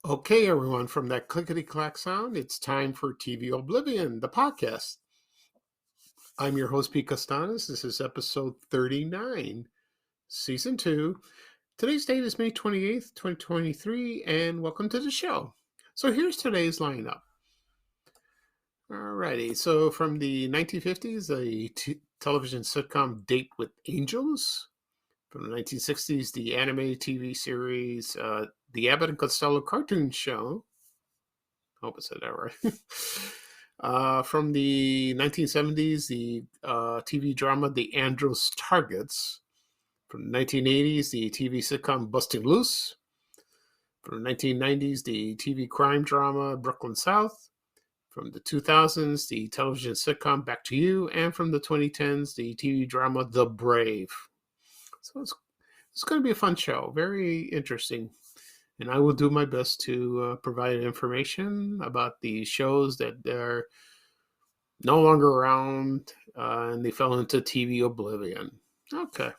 Okay, everyone, from that clickety clack sound, it's time for TV Oblivion, the podcast. I'm your host, Pete Costanis. This is episode 39, season 2. Today's date is May 28th, 2023, and welcome to the show. So here's today's lineup. Alrighty, so from the 1950s, a television sitcom Date with Angels. From the 1960s, the animated TV series, the Abbott and Costello cartoon show. I hope I said that right. From the 1970s, the TV drama The Andros Targets. From the 1980s, the TV sitcom Bustin Loose. From the 1990s, the TV crime drama Brooklyn South. From the 2000s, the television sitcom Back to You. And from the 2010s, the TV drama The Brave. So it's going to be a fun show. Very interesting. And I will do my best to provide information about the shows that are no longer around and they fell into TV oblivion. Okay.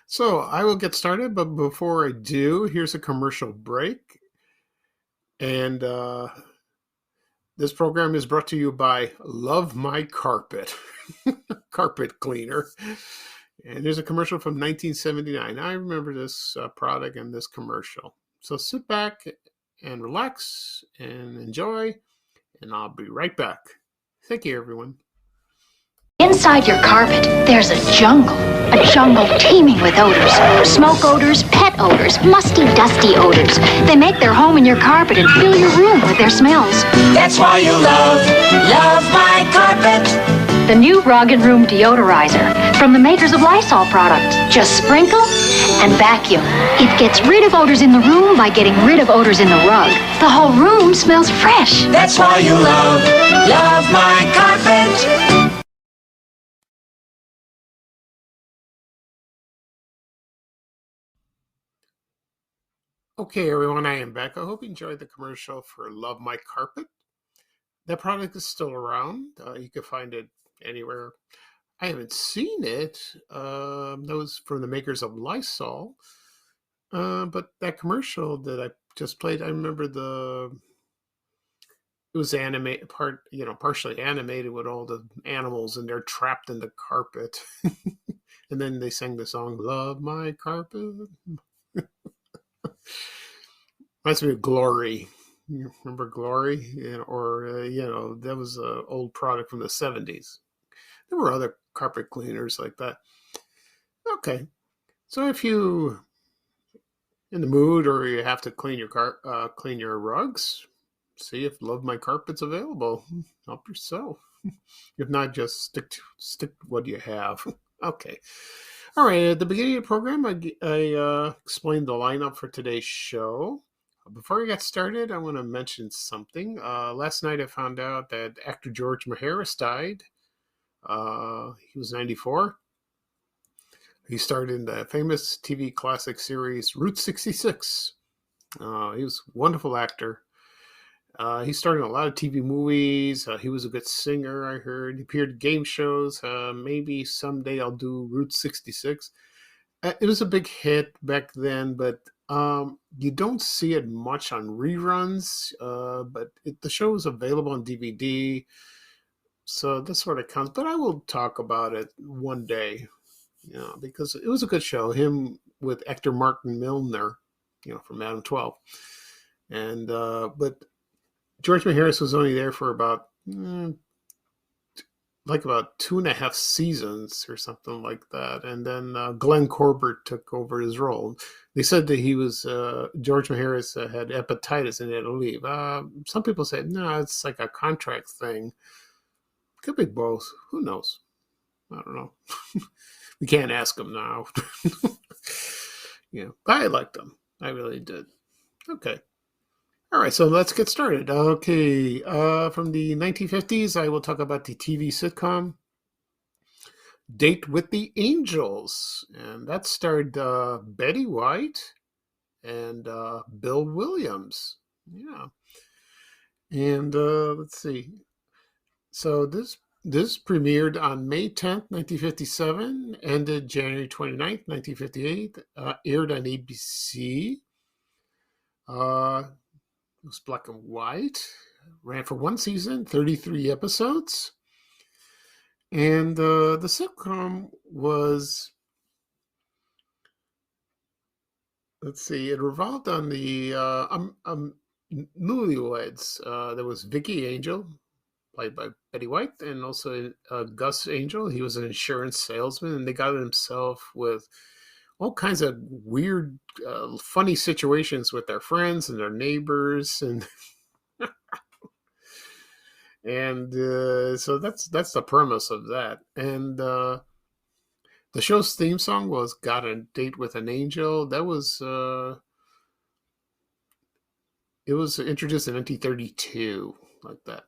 So I will get started, but before I do, here's a commercial break. And this program is brought to you by Love My Carpet, carpet cleaner. And there's a commercial from 1979. I remember this product and this commercial. So sit back and relax and enjoy, and I'll be right back. Thank you, everyone. Inside your carpet, there's a jungle teeming with odors. Smoke odors, pet odors, musty, dusty odors. They make their home in your carpet and fill your room with their smells. That's why you love my carpet. The new Rug and Room Deodorizer from the makers of Lysol products. Just sprinkle and vacuum. It gets rid of odors in the room by getting rid of odors in the rug. The whole room smells fresh. That's why you love my carpet. Okay, everyone, I am back. I hope you enjoyed the commercial for Love My Carpet. That product is still around. You can find it anywhere. I haven't seen it. That was from the makers of Lysol. But that commercial that I just played, I remember it was partially animated with all the animals and they're trapped in the carpet. And then they sang the song, Love My Carpet. Reminds me of Glory. You remember Glory? That was an old product from the 70s. There were other carpet cleaners like that. Okay. So if you in the mood or you have to clean your rugs, see if Love My Carpet's available. Help yourself. If not, just stick to what you have. Okay. All right. At the beginning of the program, I explained the lineup for today's show. Before we get started, I want to mention something. Last night I found out that actor George Maharis died. He was 94. He starred in the famous TV classic series Route 66. He was a wonderful actor. He starred in a lot of TV movies. He was a good singer, I heard. He appeared in game shows. Maybe someday I'll do Route 66. It was a big hit back then, but you don't see it much on reruns. But the show is available on DVD. So that's sort of counts. But I will talk about it one day, because it was a good show. Him with actor Martin Milner, from Adam 12. And but George Maharis was only there for about 2.5 seasons or something like that. And then Glenn Corbett took over his role. They said that he was, George Maharis had hepatitis and he had to leave. Some people say, no, it's like a contract thing. Could be both. Who knows? I don't know. We can't ask him now. But I liked him. I really did. Okay. All right, so let's get started. Okay, from the 1950s, I will talk about the TV sitcom Date with the Angels. And that starred Betty White and Bill Williams. Yeah. And let's see. So this premiered on May 10th, 1957, ended January 29th, 1958, aired on ABC. It was black and white. Ran for one season, 33 episodes. And the sitcom was, let's see, it revolved on the newlyweds. There was Vicky Angel, played by Betty White, and also Gus Angel. He was an insurance salesman, and they got himself with all kinds of weird, funny situations with their friends and their neighbors, and so that's the premise of that. And the show's theme song was "Got a Date with an Angel." That was it was introduced in 1932, like that.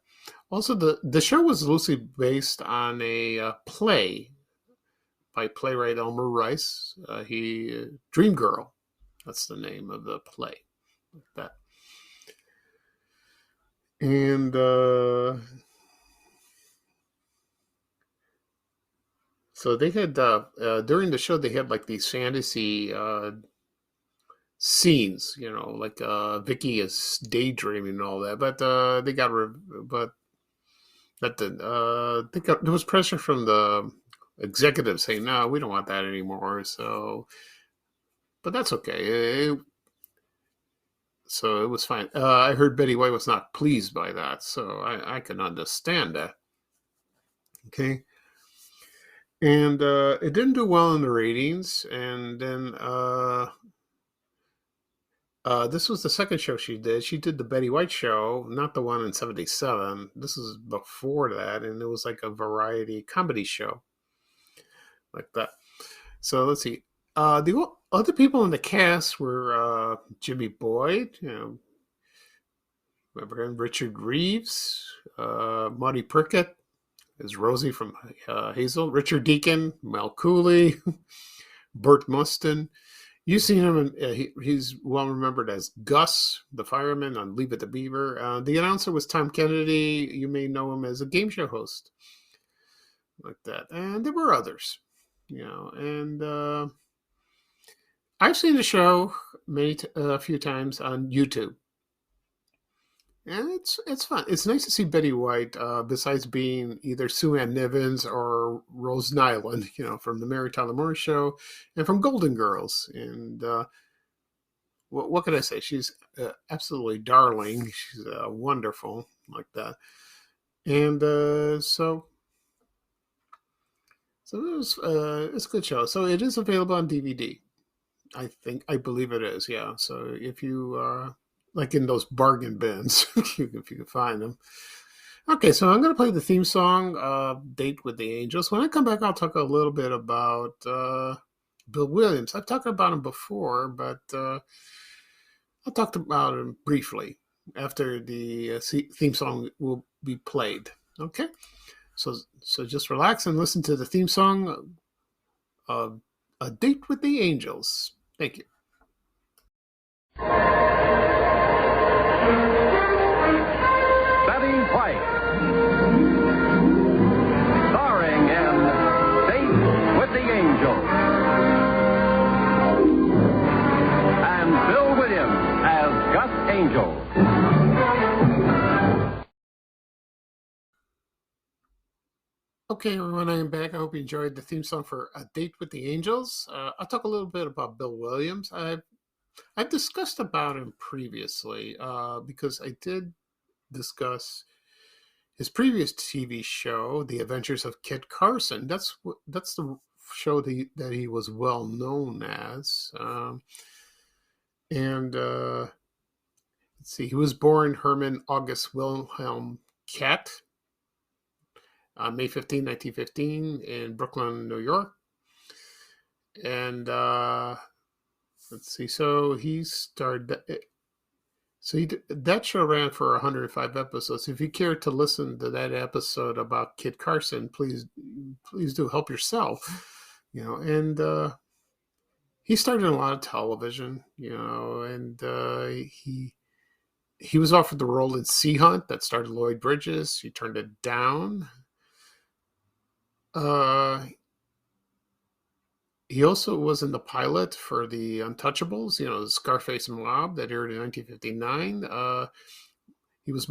Also, the show was loosely based on a play by playwright Elmer Rice. Dream Girl, that's the name of the play, like that. And so they had during the show they had like these fantasy scenes, like Vicky is daydreaming and all that. But they got but there was pressure from the executives saying, "No, we don't want that anymore." So, but that's okay. So it was fine. I heard Betty White was not pleased by that, so I can understand that. Okay. And it didn't do well in the ratings. And then this was the second show she did. She did the Betty White show, not the one in '77. This is before that, and it was like a variety comedy show, like that. So let's see. The other people in the cast were Jimmy Boyd, remember him, Richard Reeves, Marty Prickett is Rosie from Hazel, Richard Deacon, Mel Cooley, Burt Mustin. You've seen him, he's well remembered as Gus, the fireman on Leave It to Beaver. The announcer was Tom Kennedy. You may know him as a game show host, like that. And there were others, and I've seen the show a few times on YouTube. And it's fun. It's nice to see Betty White, besides being either Sue Ann Nivens or Rose Nyland, from the Mary Tyler Moore Show and from Golden Girls. And what can I say? She's absolutely darling. She's wonderful, like that. And so it's a good show. So it is available on DVD. I believe it is. Yeah. So if you like in those bargain bins, if you can find them. Okay, so I'm going to play the theme song, Date with the Angels. When I come back, I'll talk a little bit about Bill Williams. I've talked about him before, but I'll talk about him briefly after the theme song will be played. Okay, so just relax and listen to the theme song, A Date with the Angels. Thank you. Betty White, starring in Date with the Angels, and Bill Williams as Gus Angel. Okay, everyone, I am back. I hope you enjoyed the theme song for A Date with the Angels. I'll talk a little bit about Bill Williams. I've discussed about him previously because I did discuss his previous TV show, The Adventures of Kit Carson. That's the show that he was well known as. And let's see, he was born Herman August Wilhelm Katt on May 15, 1915 in Brooklyn, New York. And let's see, so he started... that show ran for 105 episodes. If you care to listen to that episode about Kit Carson, please do help yourself. And he started in a lot of television, and he was offered the role in Sea Hunt that starred Lloyd Bridges. He turned it down. He also was in the pilot for the Untouchables, the Scarface Mob that aired in 1959. He was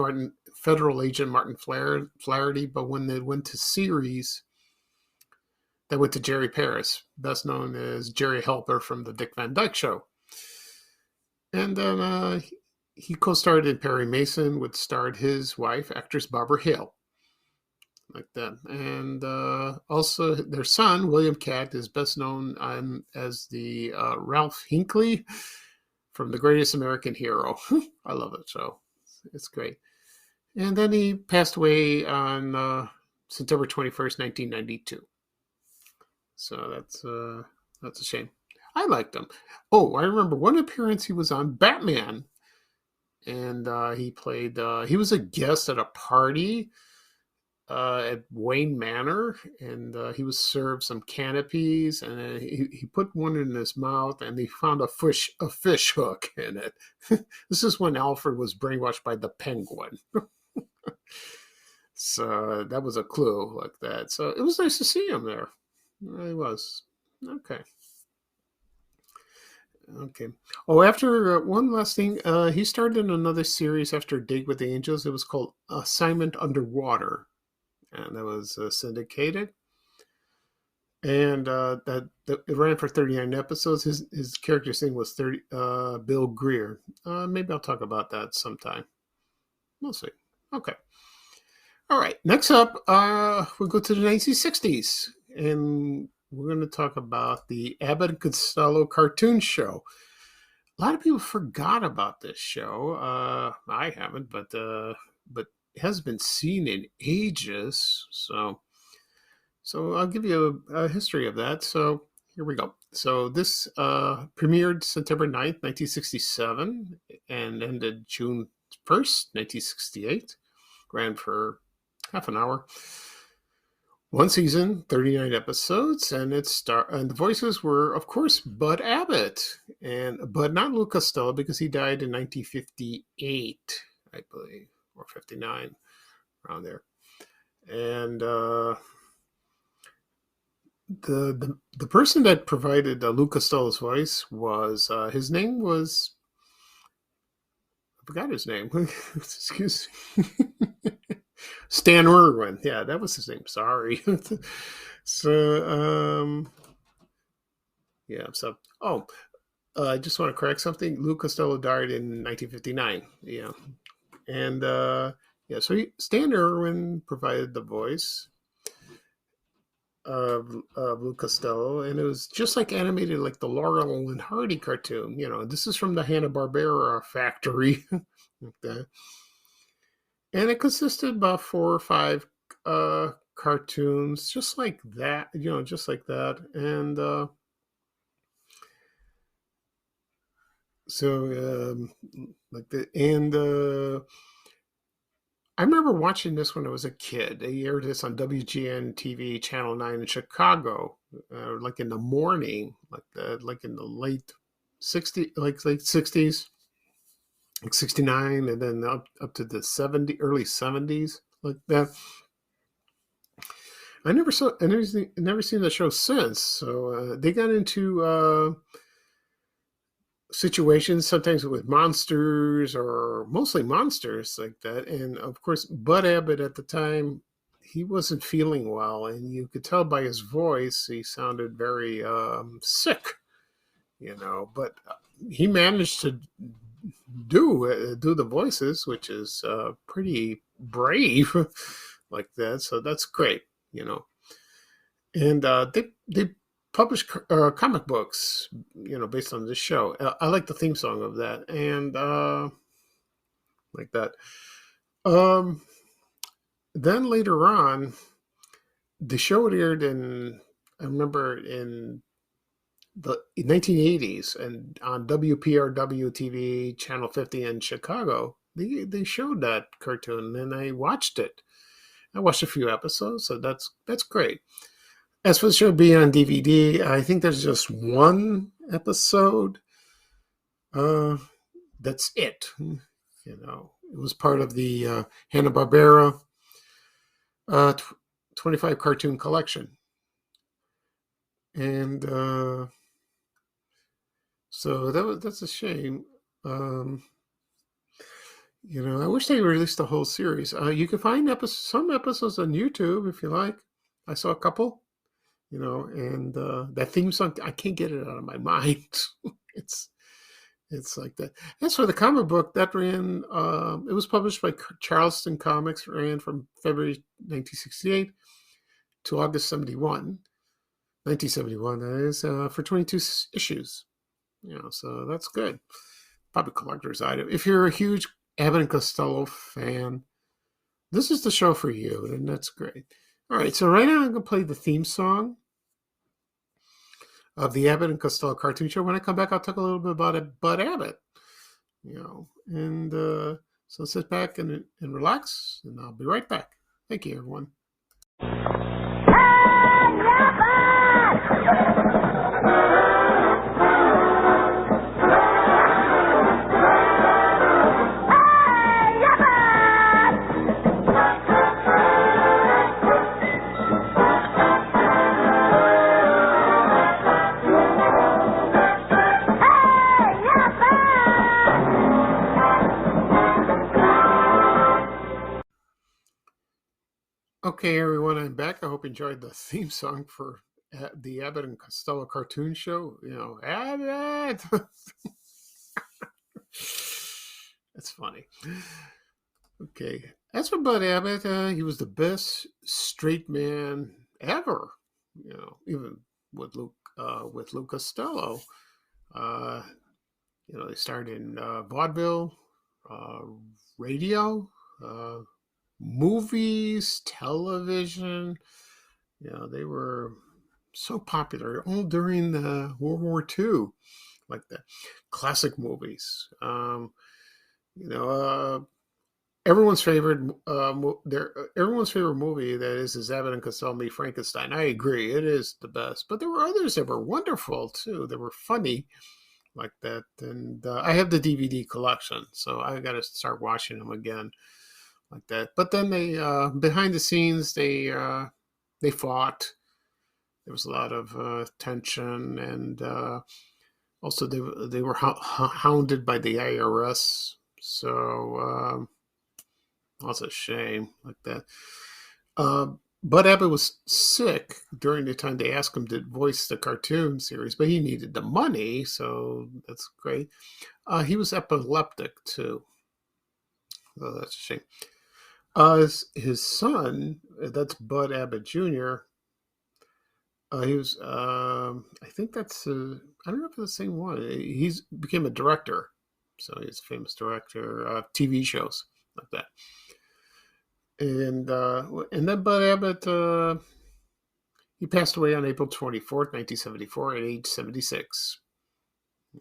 federal agent Martin Flaherty, but when they went to series, they went to Jerry Paris, best known as Jerry Helper from the Dick Van Dyke Show. And then he co-starred in Perry Mason, which starred his wife, actress Barbara Hale, like that. And also their son, William Catt, is best known as the Ralph Hinckley from The Greatest American Hero. I love it, so it's great. And then he passed away on September 21st, 1992. So that's a shame. I liked him. Oh, I remember one appearance he was on Batman, and he was a guest at a party at Wayne Manor, and he was served some canopies, and he put one in his mouth, and he found a fish hook in it. This is when Alfred was brainwashed by the Penguin. So that was a clue like that. So it was nice to see him there. It really was. Okay. Oh, after one last thing, he started in another series after Dig with the Angels. It was called Assignment Underwater, and that was syndicated. And it ran for 39 episodes. His character's name was Bill Greer. Maybe I'll talk about that sometime. We'll see. Okay. All right. Next up, we'll go to the 1960s, and we're going to talk about the Abbott Costello cartoon show. A lot of people forgot about this show. I haven't, but it has been seen in ages. So I'll give you a history of that. So here we go. So this premiered September 9th, 1967, and ended June 1st, 1968. Ran for half an hour. One season, 39 episodes, and and the voices were, of course, Bud Abbott, but not Lou Costello because he died in 1958, I believe, or 59, around there. And the person that provided Lou Costello's voice was his name was, I forgot his name. Excuse me. Stan Irwin. Yeah, that was his name. Sorry. So, yeah. So, I just want to correct something. Lou Costello died in 1959. Yeah. And, yeah, so Stan Irwin provided the voice of Lou Costello, and it was just like animated like the Laurel and Hardy cartoon. This is from the Hanna-Barbera factory. Like that. And it consisted of about 4 or 5 cartoons, just like that, just like that. And I remember watching this when I was a kid. They aired this on WGN TV, Channel 9 in Chicago, like in the morning, like in the late 60s, like late 60s. Like 69, and then up to the early 70s, like that. I never seen the show since. So they got into situations sometimes with monsters, or mostly monsters like that. And of course, Bud Abbott at the time, he wasn't feeling well, and you could tell by his voice he sounded very sick, But he managed to do the voices, which is pretty brave like that. So that's great, And they publish comic books, based on this show. I like the theme song of that, and like that. Then later on, the show aired I remember in the 1980s, and on WPRW TV, Channel 50 in Chicago, they showed that cartoon, and I watched it. I watched a few episodes, so that's great. As for the show being on DVD, I think there's just one episode. That's it. It was part of the Hanna-Barbera 25 cartoon collection. And so that's a shame. Um, I wish they released the whole series. You can find some episodes on YouTube if you like. I saw a couple, and that theme song, I can't get it out of my mind. it's it's like that. As for the comic book, that ran. It was published by Charleston Comics. Ran from February 1968 to August 1971. That is for 22 issues. So that's good. Probably collector's item. If you're a huge Abbott and Costello fan, this is the show for you, and that's great. All right, so right now I'm going to play the theme song of the Abbott and Costello cartoon show. When I come back, I'll talk a little bit about it, Bud Abbott. And so sit back and relax, and I'll be right back. Thank you, everyone. Okay, everyone, I'm back. I hope you enjoyed the theme song for the Abbott and Costello cartoon show. Abbott! That's funny. Okay, as for Bud Abbott, he was the best straight man ever. Even with Luke Costello. They started in vaudeville, radio, movies, television. They were so popular all during the World War II, like the classic movies. Everyone's favorite everyone's favorite movie that is Abbott and Costello Meet Frankenstein. I agree, it is the best. But there were others that were wonderful too. They were funny like that, and I have the DVD collection, so I got to start watching them again like that. But then they behind the scenes they fought. There was a lot of tension, and also they were hounded by the IRS. So that's a shame like that. Bud Abbott was sick during the time they asked him to voice the cartoon series, but he needed the money, so that's great. He was epileptic too. So that's a shame. His son, that's Bud Abbott Jr. He was, I think that's, I don't know if it's the same one. He's became a director, so he's a famous director of TV shows like that. And then Bud Abbott, he passed away on April 24th, 1974, at age 76.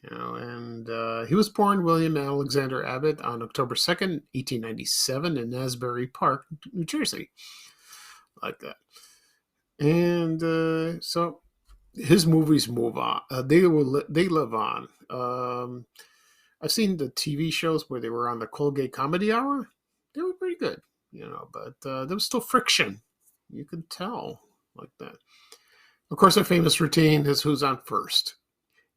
And he was born William Alexander Abbott on October 2nd, 1897 in Asbury Park, New Jersey, like that. And so his movies move on. They live on. I've seen the TV shows where they were on the Colgate Comedy Hour. They were pretty good, but there was still friction. You could tell like that. Of course, a famous routine is who's on first.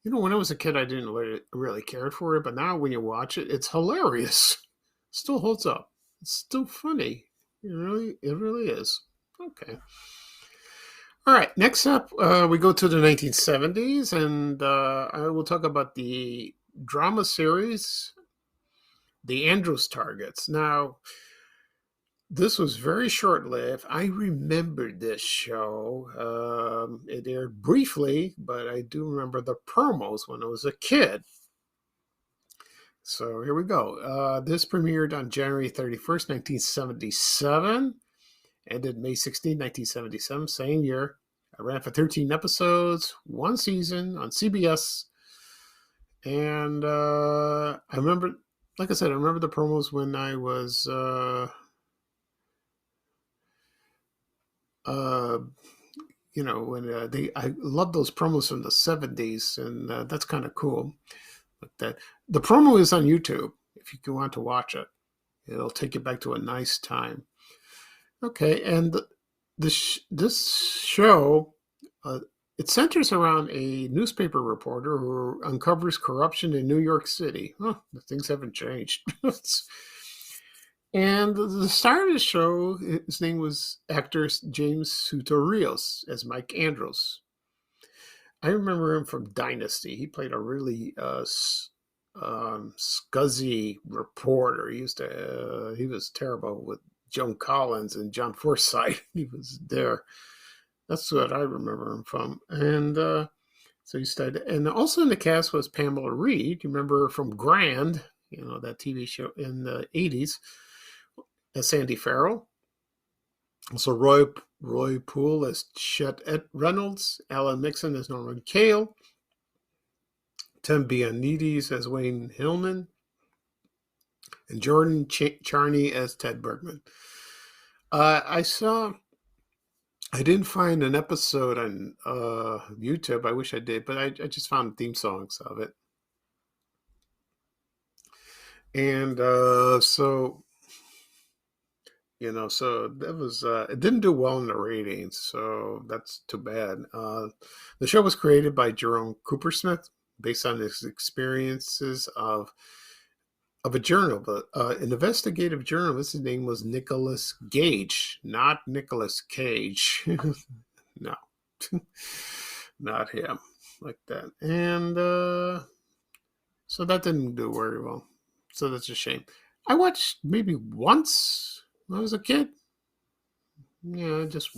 When I was a kid, I didn't really care for it, but now when you watch it, it's hilarious. It still holds up. It's still funny. It really is. Okay. All right. Next up, we go to the 1970s, and I will talk about the drama series, The Andros Targets. Now, this was very short-lived. I remember this show. It aired briefly, but I do remember the promos when I was a kid. So here we go. This premiered on January 31st, 1977. Ended May 16, 1977, same year. I ran for 13 episodes, one season on CBS. And I remember, like I said, I remember the promos when I was... I love those promos from the 70s, and that's kind of cool. Like that, the promo is on YouTube. If you want to watch it, it'll take you back to a nice time. Okay, and this show It centers around a newspaper reporter who uncovers corruption in New York City. Oh, things haven't changed. And the star of the show, his name was actor James Sutorios as Mike Andros. I remember him from Dynasty. He played a really scuzzy reporter. He was terrible with Joan Collins and John Forsythe. He was there. That's what I remember him from. And so he started. And also in the cast was Pamela Reed. You remember her from Grand, that TV show in the 80s, as Sandy Farrell. Also Roy Poole as Chet Reynolds, Alan Nixon as Norman Cale, Tim Bianides as Wayne Hillman, and Jordan Charney as Ted Bergman. I didn't find an episode on YouTube. I wish I did, but I just found theme songs of it. And so that was it didn't do well in the ratings, so that's too bad. The show was created by Jerome Coopersmith based on his experiences of a journal, but an investigative journalist. His name was Nicholas Gage, not Nicholas Cage. No, not him like that. And so that didn't do very well. So that's a shame. I watched maybe once when I was a kid. Yeah, just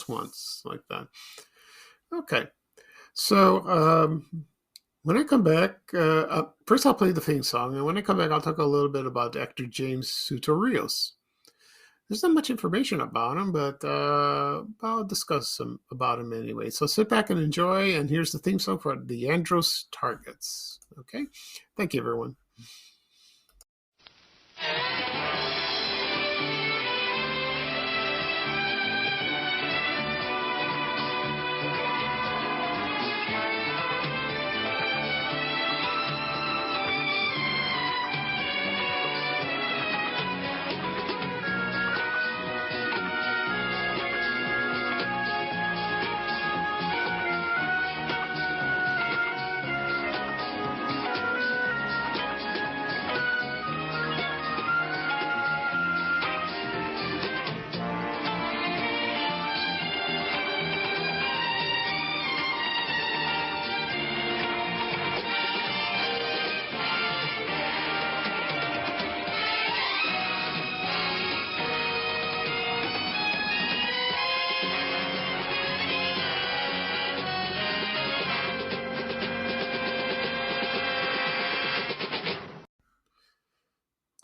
once like that. Okay. So when I come back, first I'll play the theme song, and when I come back, I'll talk a little bit about actor James Sutorios. There's not much information about him, but I'll discuss some about him anyway. So sit back and enjoy, and here's the theme song for the Andros Targets. Okay? Thank you, everyone.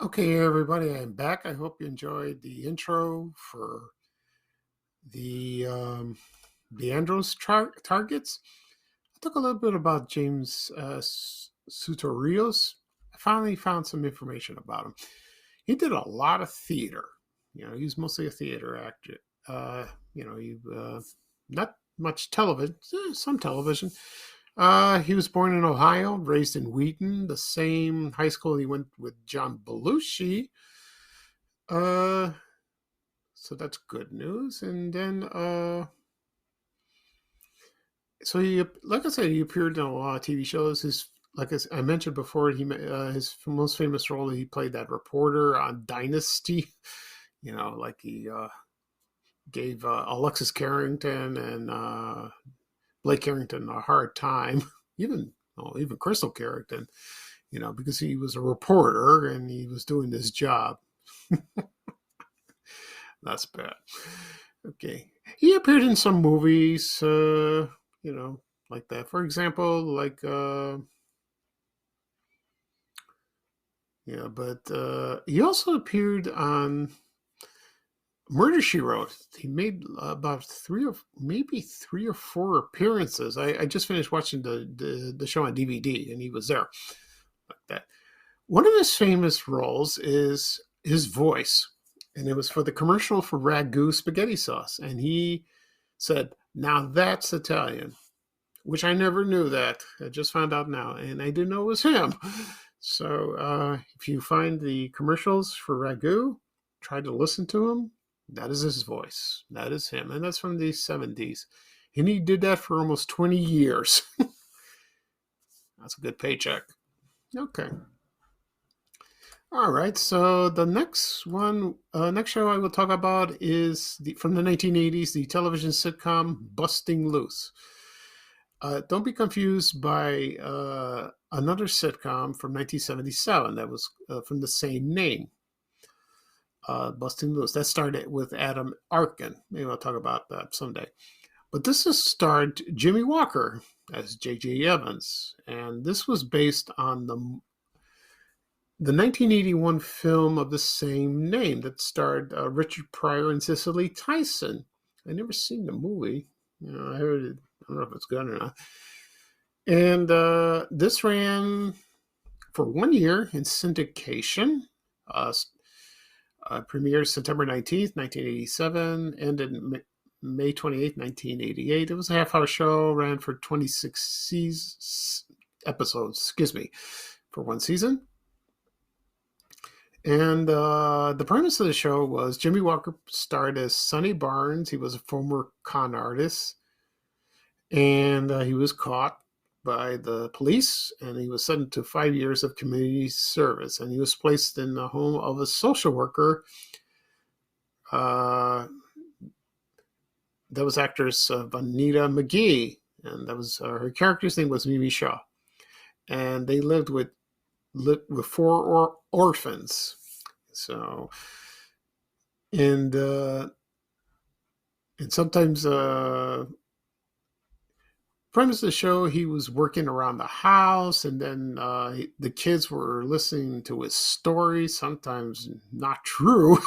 Okay, everybody, I'm back. I hope you enjoyed the intro for the Andros targets. I talk a little bit about James Sutorios. I finally found some information about him. He did a lot of theater. He was mostly a theater actor. Not much television, some television. He was born in Ohio, raised in Wheaton, the same high school he went with John Belushi. So that's good news. And then, so he, like I said, he appeared in a lot of TV shows. Like I mentioned before, his most famous role, he played that reporter on Dynasty. Like he gave Alexis Carrington and Blake Carrington a hard time, even Crystal Carrington, because he was a reporter and he was doing his job. That's bad. Okay. He appeared in some movies, like that. For example, like, but he also appeared on Murder, She Wrote. He made about three or four appearances. I just finished watching the show on DVD, and he was there like that. One of his famous roles is his voice, and it was for the commercial for Ragu spaghetti sauce. And he said, "Now that's Italian," which I never knew that. I just found out now, and I didn't know it was him. So if you find the commercials for Ragu, try to listen to him. That is his voice. That is him. And that's from the 70s. And he did that for almost 20 years. That's a good paycheck. Okay. All right. So the next show I will talk about is from the 1980s, the television sitcom Busting Loose. Don't be confused by another sitcom from 1977 that was from the same name, Busting Loose. That started with Adam Arkin. Maybe I'll talk about that someday. But this has starred Jimmy Walker as J.J. Evans, and this was based on the 1981 film of the same name that starred Richard Pryor and Cicely Tyson. I never seen the movie. I heard it. I don't know if it's good or not. And this ran for 1 year in syndication. Premiered September 19th, 1987, ended May 28th, 1988. It was a half-hour show, ran for 26 episodes, for one season. And the premise of the show was Jimmy Walker starred as Sonny Barnes. He was a former con artist, and he was caught by the police, and he was sentenced to 5 years of community service. And he was placed in the home of a social worker. That was actress Bonita McGee, and that was her character's name was Mimi Shaw. And they lived with four orphans. So, and sometimes premise of the show, he was working around the house, and then the kids were listening to his stories, sometimes not true.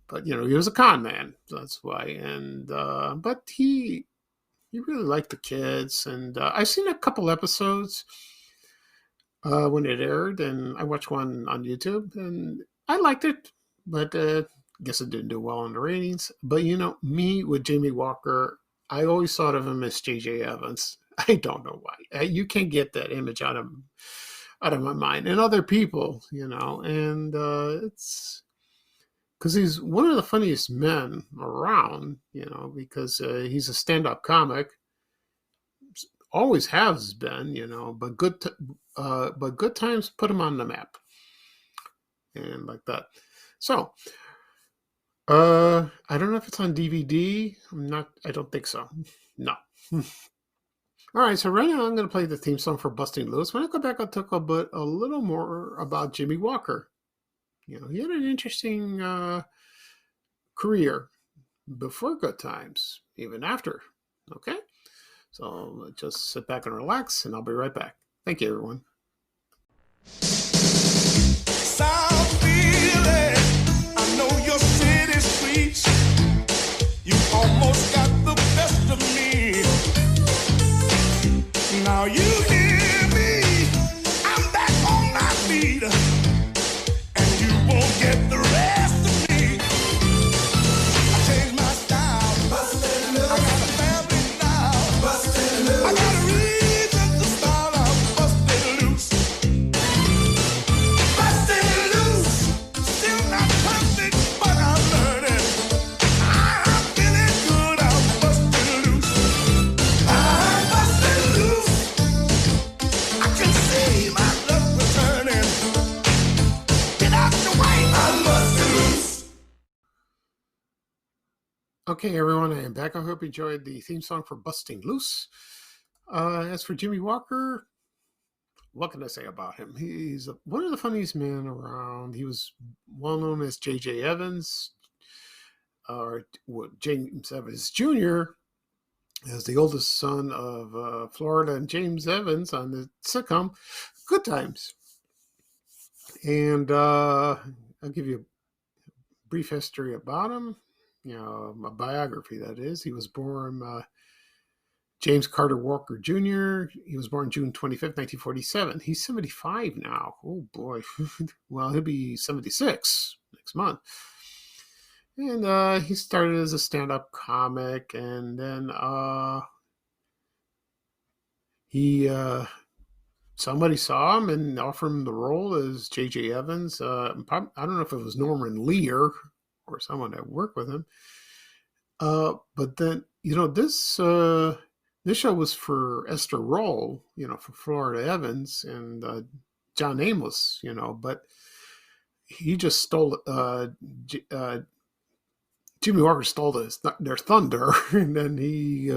But he was a con man, so that's why. And but he really liked the kids, and I've seen a couple episodes when it aired, and I watched one on YouTube, and I liked it, but guess it didn't do well in the ratings. But me with Jamie Walker, I always thought of him as J.J. Evans. I don't know why. You can't get that image out of my mind. And other people, and it's because he's one of the funniest men around, because he's a stand-up comic. Always has been, but good times put him on the map, and like that. So, I don't know if it's on DVD. I don't think so. No. All right, so right now I'm going to play the theme song for Busting Loose. When I go back, I'll talk a little more about Jimmy Walker. He had an interesting career before Good Times, even after. Okay? So just sit back and relax, and I'll be right back. Thank you, everyone. South Philly, I know your city streets. You almost got the best of me. Now you hear me, I'm back on my feet, and you won't get the rest of me. I changed my style, I got a family now, I got a reason to start out busting loose. Busting loose, still not perfect, but I'm learning. I'm feeling good, I'm busting loose. I'm busting loose. I can see my love returning. Get out the way, I'm busting loose. Okay, everyone, I am back. I hope you enjoyed the theme song for Busting Loose. As for Jimmy Walker, what can I say about him? He's one of the funniest men around. He was well known as J.J. Evans, or James Evans Jr., as the oldest son of Florida and James Evans on the sitcom Good Times. And I'll give you a brief history about him. A biography, that is. He was born James Carter Walker Jr. He was born June 25th, 1947. He's 75 now. Oh, boy. Well, he'll be 76 next month. And he started as a stand-up comic, and then somebody saw him and offered him the role as J.J. Evans. I don't know if it was Norman Lear or someone that worked with him. But then this show was for Esther Roll, for Florida Evans and John Amos, but he just stole Jimmy Walker stole their thunder, and then he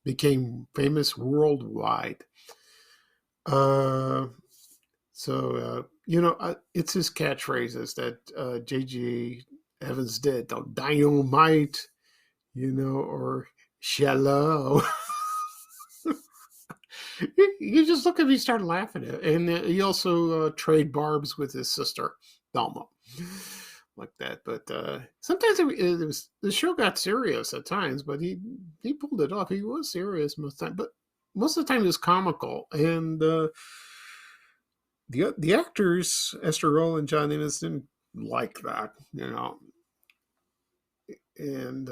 became famous worldwide. It's his catchphrases that J.G. Evans did. Dynamite, or shallow. You just look at me, start laughing at it. And he also trade barbs with his sister, Thelma, like that. But sometimes the show got serious at times, but he pulled it off. He was serious most of the time, but most of the time it was comical. And the actors, Esther Roll and John Amos, didn't like that, and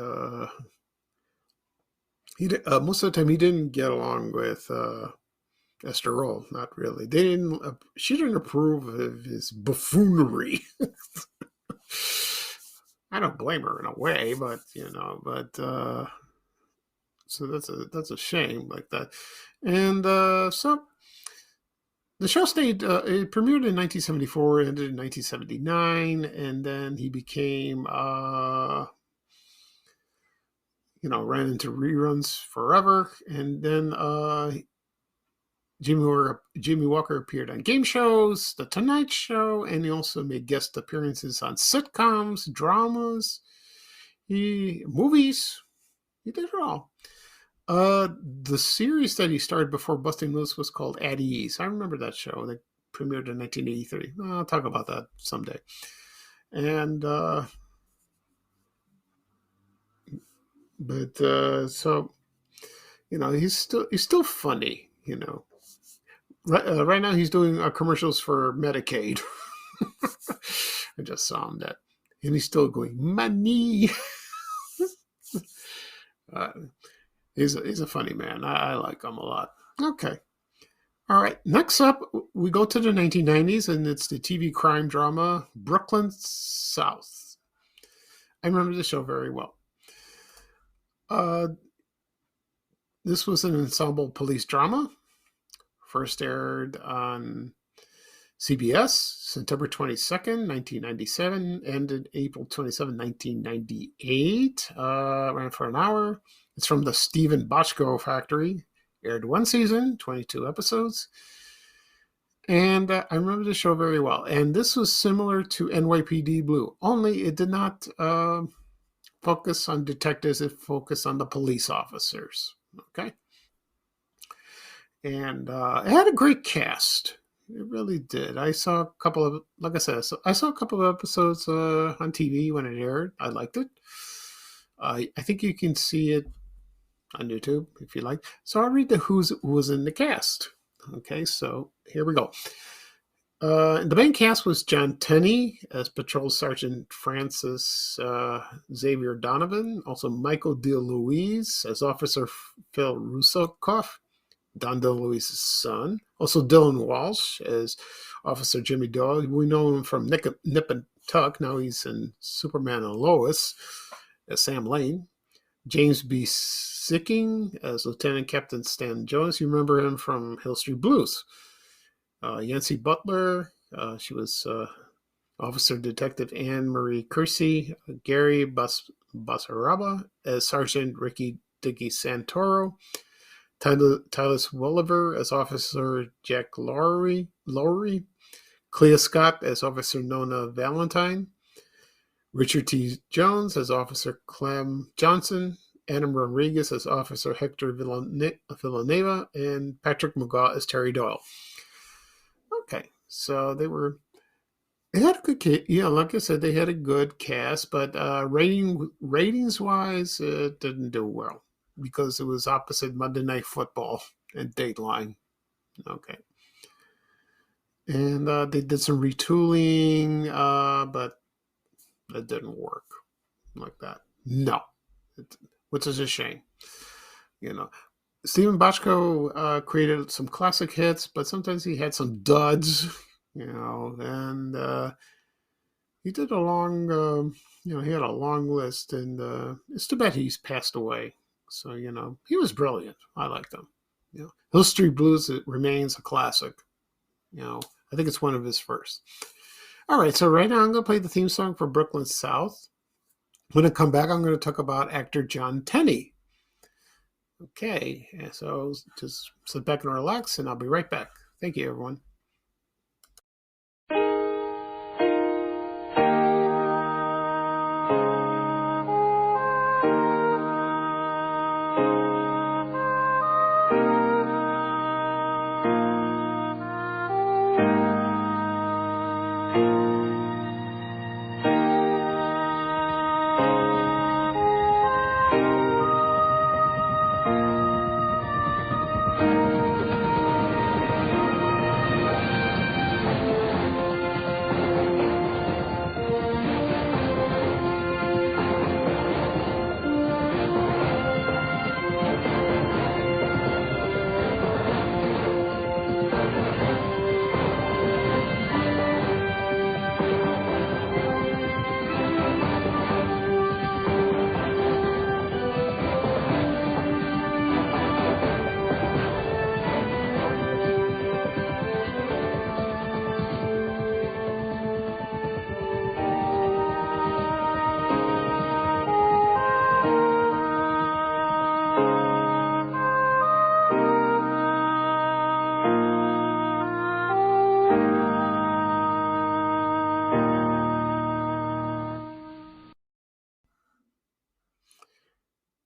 most of the time he didn't get along with Esther Roll. Not really. They didn't. She didn't approve of his buffoonery. I don't blame her in a way, but so that's a shame like that. And so the show stayed. It premiered in 1974, ended in 1979, and then he became ran into reruns forever. And then Jimmy Walker appeared on game shows, The Tonight Show, and he also made guest appearances on sitcoms, dramas, movies. He did it all. The series that he started before Busting Loose was called At Ease. I remember that show. That premiered in 1983. I'll talk about that someday. And so he's still funny. Right now he's doing commercials for Medicaid. I just saw him and he's still going money. He's a funny man. I like him a lot. Okay. All right. Next up, we go to the 1990s, and it's the TV crime drama Brooklyn South. I remember the show very well. This was an ensemble police drama. First aired on CBS September 22nd, 1997. Ended April 27, 1998. Ran for an hour. It's from the Stephen Bochco Factory. Aired one season, 22 episodes. And I remember the show very well. And this was similar to NYPD Blue, only it did not focus on detectives. It focused on the police officers. Okay. And it had a great cast. It really did. I saw a couple of, like I said, I saw a couple of episodes on TV when it aired. I liked it. I think you can see it on YouTube if you like. So I'll read who was in the cast. Okay, so here we go. The main cast was John Tenney as Patrol Sergeant Francis Xavier Donovan. Also Michael DeLuise as Officer Phil Rusakoff, Don DeLuise's son. Also Dylan Walsh as Officer Jimmy Doyle. We know him from Nip and Tuck. Now he's in Superman and Lois as Sam Lane. James B. Sicking as Lieutenant Captain Stan Jones. You remember him from Hill Street Blues. Yancy Butler. She was Officer Detective Anne Marie Kersey. Gary Basaraba as Sergeant Ricky Dickey Santoro. Tyler Welliver as Officer Jack Lowry. Clea Scott as Officer Nona Valentine. Richard T. Jones as Officer Clem Johnson. Adam Rodriguez as Officer Hector Villanueva. And Patrick McGaw as Terry Doyle. Okay, so they had a good cast. Yeah, like I said, they had a good cast, but ratings-wise, it didn't do well because it was opposite Monday Night Football and Dateline. Okay. And they did some retooling, but it didn't work like that. No. Which is a shame. Stephen Bochco created some classic hits, but sometimes he had some duds, and he did a long, he had a long list, and it's too bad he's passed away. So he was brilliant. I liked him. Hill Street Blues, it remains a classic. I think it's one of his first. All right, so right now I'm going to play the theme song for Brooklyn South. When I come back, I'm going to talk about actor John Tenney. Okay, so just sit back and relax, and I'll be right back. Thank you, everyone.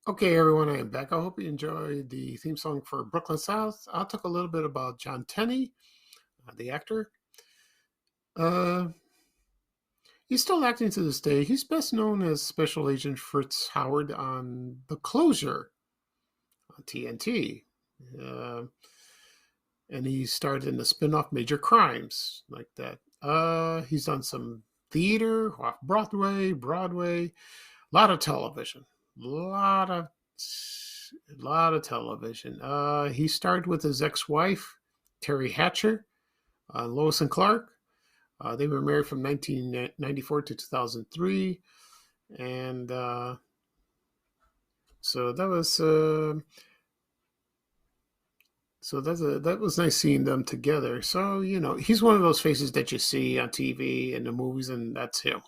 Okay, everyone, I am back. I hope you enjoyed the theme song for Brooklyn South. I'll talk a little bit about John Tenney, the actor. He's still acting to this day. He's best known as Special Agent Fritz Howard on The Closure on TNT. And he starred in the spin-off Major Crimes, like that. He's done some theater, off Broadway, a lot of television. Lot of television. He starred with his ex-wife, Terry Hatcher, Lois and Clark. They were married from 1994 to 2003, and so that was that was nice seeing them together. So he's one of those faces that you see on TV and the movies, and that's him.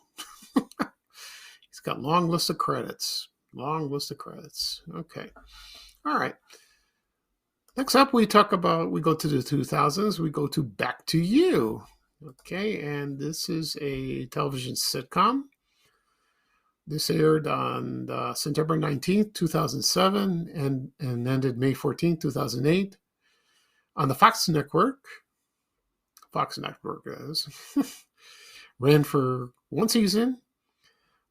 He's got long list of credits. Okay. All right. Next up, we go to the 2000s. We go to Back to You. Okay. And this is a television sitcom. This aired on September 19th, 2007 and ended May 14th, 2008 on the Fox Network. Fox Network is. Ran for one season,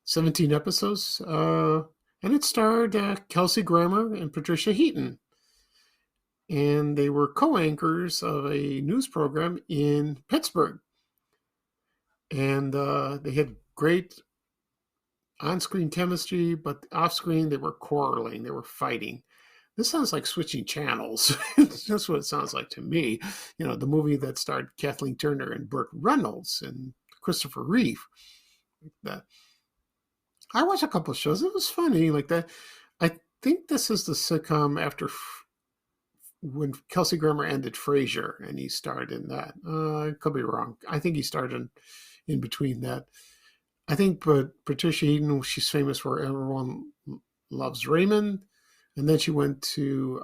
17 episodes. And it starred Kelsey Grammer and Patricia Heaton. And they were co-anchors of a news program in Pittsburgh. And they had great on-screen chemistry, but off-screen they were quarreling. They were fighting. This sounds like switching channels. That's what it sounds like to me. The movie that starred Kathleen Turner and Burt Reynolds and Christopher Reeve. Like that. I watched a couple of shows. It was funny like that. I think this is the sitcom after when Kelsey Grammer ended Frasier, and he starred in that. I could be wrong. I think he starred in between that. I think, but Patricia Heaton, she's famous for Everyone Loves Raymond, and then she went to.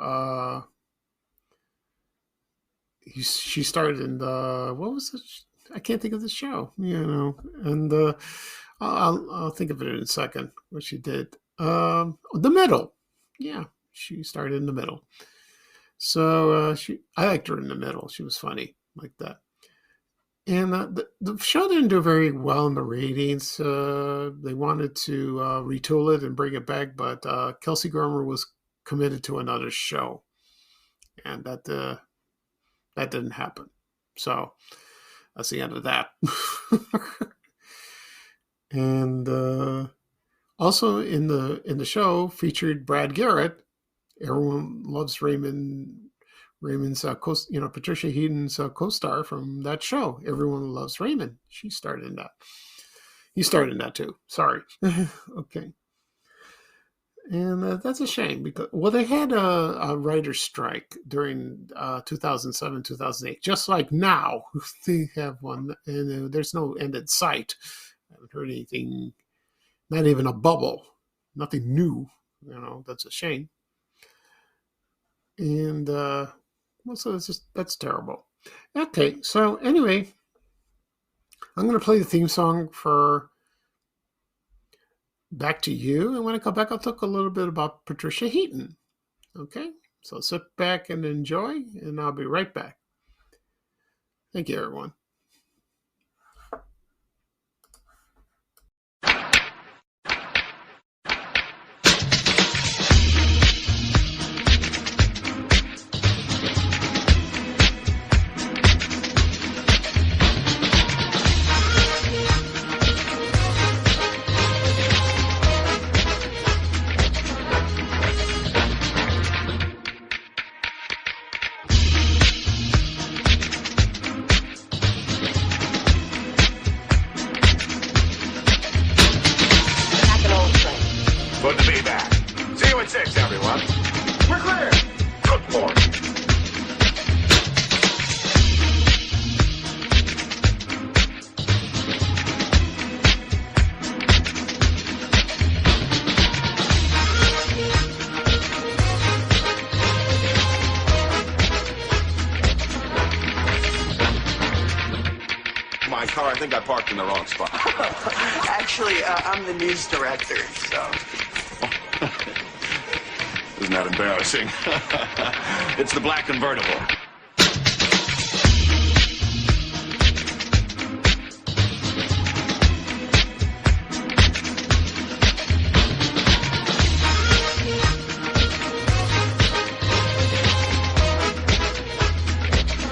She started in the what was it? I can't think of the show. And. I'll think of it in a second, what she did. The Middle. Yeah, she started in The Middle. So I liked her in The Middle. She was funny like that. And the show didn't do very well in the ratings. They wanted to retool it and bring it back, but Kelsey Grammer was committed to another show. And that didn't happen. So that's the end of that. And also in the show featured Brad Garrett. Everyone loves Raymond's Patricia Heaton's co-star from that show. Everyone Loves Raymond. She starred in that. He starred in that too. Sorry. Okay. And that's a shame because, well, they had a writer's strike during 2007, 2008, just like now. They have one, and there's no end in sight. I haven't heard anything, not even a bubble, nothing new. That's a shame. And well, so it's just, that's terrible. Okay, so anyway, I'm going to play the theme song for Back to You. And when I come back, I'll talk a little bit about Patricia Heaton. Okay, so sit back and enjoy, and I'll be right back. Thank you, everyone. Good to be back. See you at 6, everyone. We're clear. Good Lord. My car, I think I parked in the wrong spot. Actually, I'm the news director, so. Isn't that embarrassing? It's the black convertible.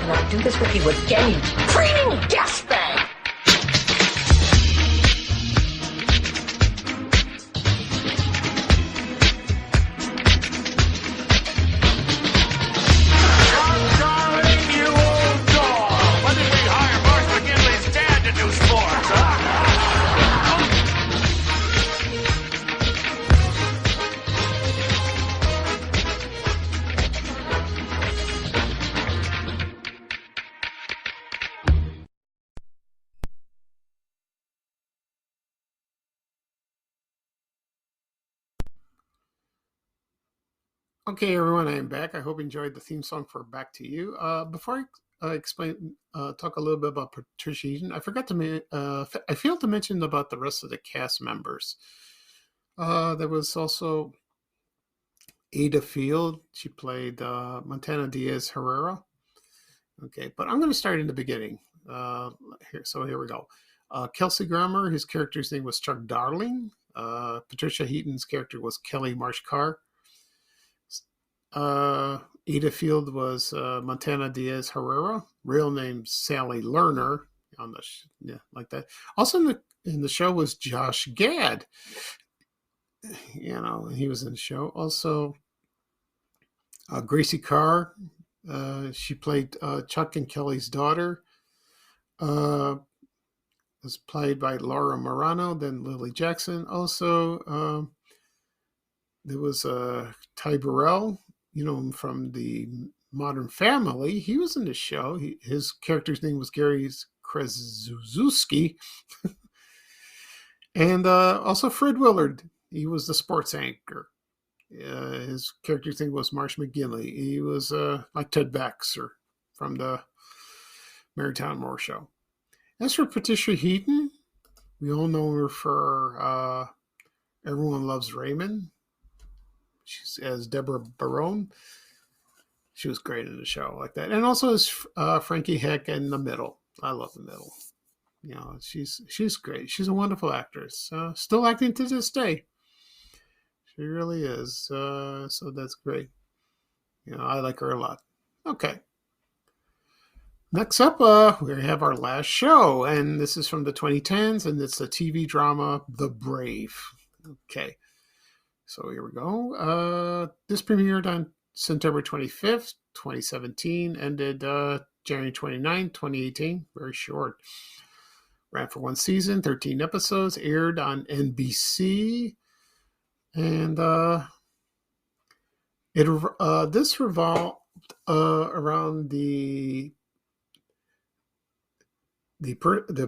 And I'll do this with you again, you creaming gas bag! Darling, you old dog. When did we hire Marsh McGinley's dad to do sports, huh? Okay, everyone, I am back. I hope you enjoyed the theme song for Back to You. Before I talk a little bit about Patricia Heaton, I forgot to, I failed to mention about the rest of the cast members. There was also Ada Field. She played Montana Diaz Herrera. Okay, but I'm going to start in the beginning. Here we go. Kelsey Grammer, his character's name was Chuck Darling. Patricia Heaton's character was Kelly Marsh Carr. Ada Field was Montana Diaz Herrera. Real name Sally Lerner. Like that. Also in the show was Josh Gad. He was in the show. Also, Gracie Carr. She played Chuck and Kelly's daughter. Was played by Laura Morano, then Lily Jackson. Also, there was Ty Burrell, from the Modern Family. He was in the show. His character's name was Gary Kraszewski. And also Fred Willard. He was the sports anchor. His character's name was Marsh McGinley. He was like Ted Baxter from the Mary Tyler Moore Show. As for Patricia Heaton, we all know her for Everyone Loves Raymond. She's as Deborah Barone. She was great in the show like that. And also as Frankie Heck in The Middle. I love The Middle. She's great. She's a wonderful actress. Still acting to this day. She really is. So that's great. I like her a lot. Okay. Next up, we have our last show, and this is from the 2010s, and it's the TV drama The Brave. Okay, so here we go. This premiered on September 25th, 2017, ended January 29th, 2018. Very short. Ran for one season, 13 episodes, aired on NBC, and this revolved around the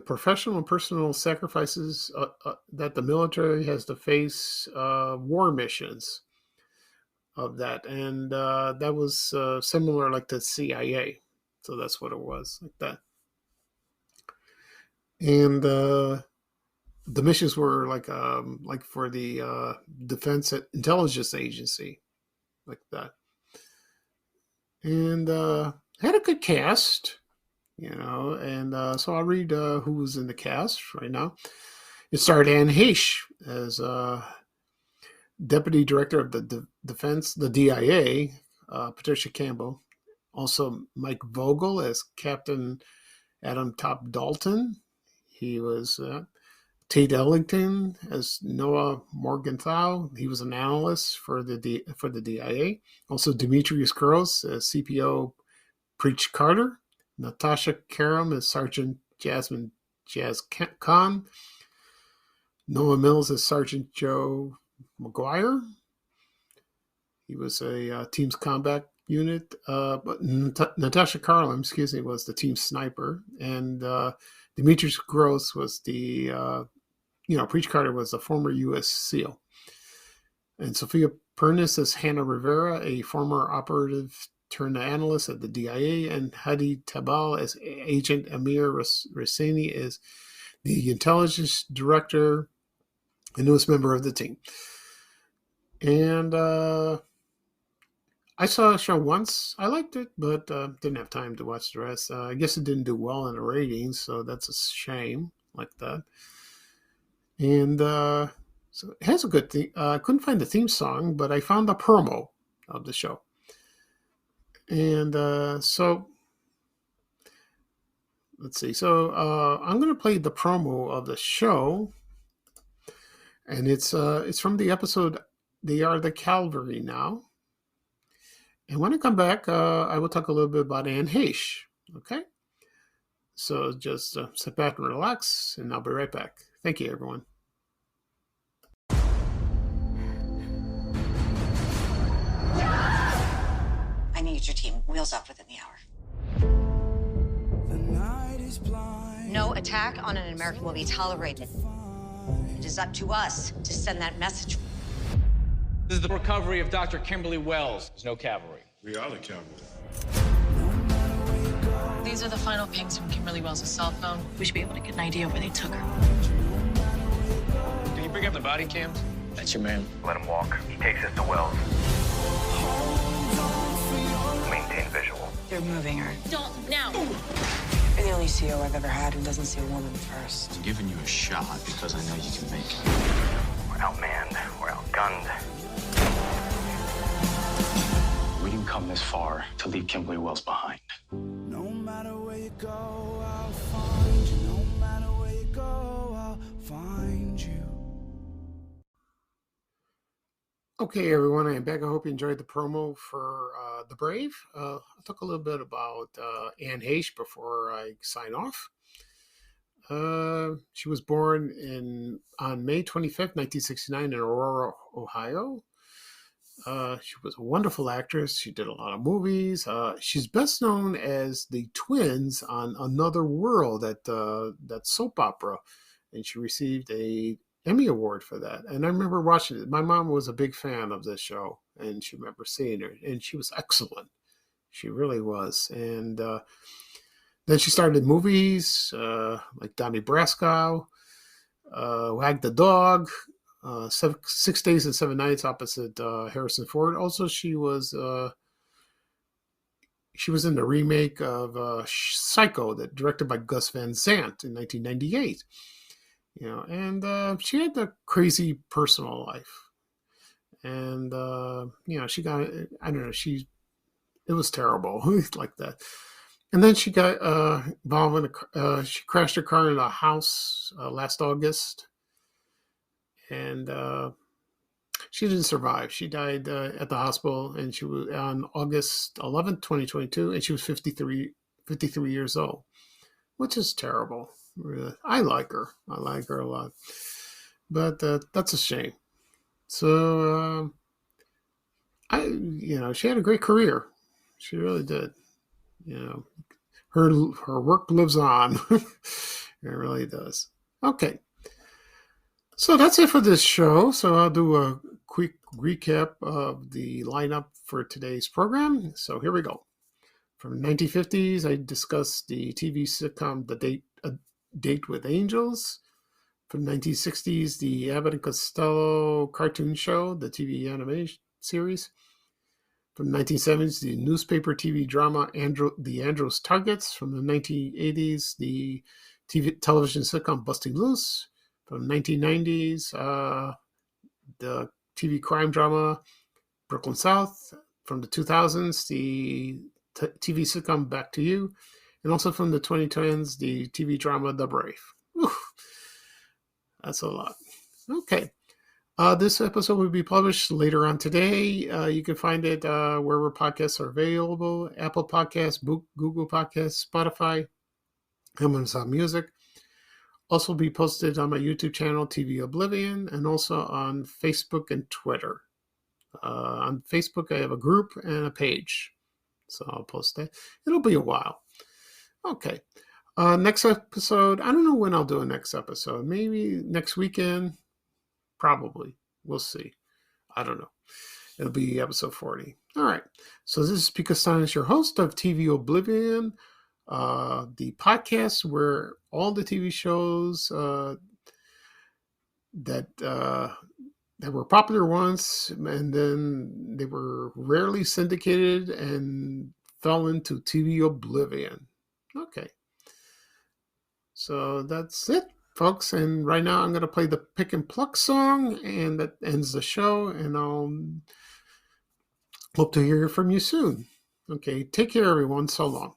professional and personal sacrifices that the military has to face war missions of that, and that was similar like the CIA, so that's what it was like that, and the missions were like for the Defense Intelligence Agency, like that, and had a good cast, and so I'll read who was in the cast right now. It starred Anne Heche as Deputy Director of the Defense, the DIA, Patricia Campbell. Also, Mike Vogel as Captain Adam Top Dalton. He was Tate Ellington as Noah Morgenthau. He was an analyst for the DIA. Also, Demetrius Gross as CPO Preach Carter. Natasha Karam as Sergeant Jasmine Jazz Khan. Noah Mills as Sergeant Joe McGuire. He was a team's combat unit, but Natasha Carlin, was the team sniper, and Demetrius Gross was the, Preach Carter was a former U.S. SEAL, and Sophia Pernis as Hannah Rivera, a former operative turned analyst at the DIA, and Hadi Tabal as Agent Amir Rassani as the intelligence director, the newest member of the team. And I saw the show once. I liked it, but didn't have time to watch the rest. I guess it didn't do well in the ratings, so that's a shame like that. And so it has a good theme. I couldn't find the theme song, but I found the promo of the show. And so let's see. So I'm going to play the promo of the show, and it's from the episode "They Are the Cavalry Now." And when I come back, I will talk a little bit about Anne Heche. Okay, so just sit back and relax, and I'll be right back. Thank you, everyone. I need your team. Wheels up within the hour. No attack on an American will be tolerated. It is up to us to send that message. This is the recovery of Dr. Kimberly Wells. There's no cavalry. We are the cavalry. These are the final pings from Kimberly Wells' cell phone. We should be able to get an idea of where they took her. Can you bring up the body cams? That's your man. Let him walk. He takes us to Wells. Maintain visual. They're moving her. Don't now. You're the only CO I've ever had who doesn't see a woman first. I'm giving you a shot because I know you can make it. We're outmanned. We're outgunned. We didn't come this far to leave Kimberly Wells behind. No matter where you go, I'll find you. No matter where you go, I'll find you. Okay, everyone, I'm back. I hope you enjoyed the promo for The Brave. I'll talk a little bit about Anne Heche before I sign off. She was born on May 25th, 1969 in Aurora, Ohio. She was a wonderful actress. She did a lot of movies. She's best known as the twins on Another World, that soap opera, and she received a Emmy Award for that. And I remember watching it. My mom was a big fan of this show, and she remember seeing her, and she was excellent. She really was. And then she started movies like Donnie Brasco, Wag the Dog, 6 Days and 7 Nights opposite Harrison Ford. Also, she was in the remake of Psycho, that directed by Gus Van Sant in 1998. And she had a crazy personal life, and she got, I don't know, it was terrible like that. And then she got involved in she crashed her car in a house last August, and she didn't survive. She died at the hospital, and she was on August 11th, 2022, and she was 53 years old, which is terrible. I like her. I like her a lot. But that's a shame. So she had a great career. She really did. You know, her work lives on. It really does. Okay. So that's it for this show. So I'll do a quick recap of the lineup for today's program. So here we go. From the 1950s, I discussed the TV sitcom A Date with Angels. From the 1960s, the Abbott and Costello cartoon show, the TV animation series. From the 1970s, the newspaper TV drama The Andros Targets. From the 1980s, the television sitcom Bustin Loose. From the 1990s, the TV crime drama Brooklyn South. From the 2000s, the TV sitcom Back to You. And also from the 2010s, the TV drama The Brave. Whew. That's a lot. Okay. This episode will be published later on today. You can find it wherever podcasts are available: Apple Podcasts, Google Podcasts, Spotify, Amazon Music. Also be posted on my YouTube channel, TV Oblivion, and also on Facebook and Twitter. On Facebook, I have a group and a page. So I'll post that. It'll be a while. Okay. Next episode, I don't know when I'll do a next episode. Maybe next weekend. Probably. We'll see. I don't know. It'll be episode 40. All right. So this is Pete Costello, your host of TV Oblivion, the podcast where all the TV shows that were popular once and then they were rarely syndicated and fell into TV Oblivion. Okay. So that's it, folks. And right now I'm going to play the Pick and Pluck song, and that ends the show. And I'll hope to hear from you soon. Okay. Take care, everyone. So long.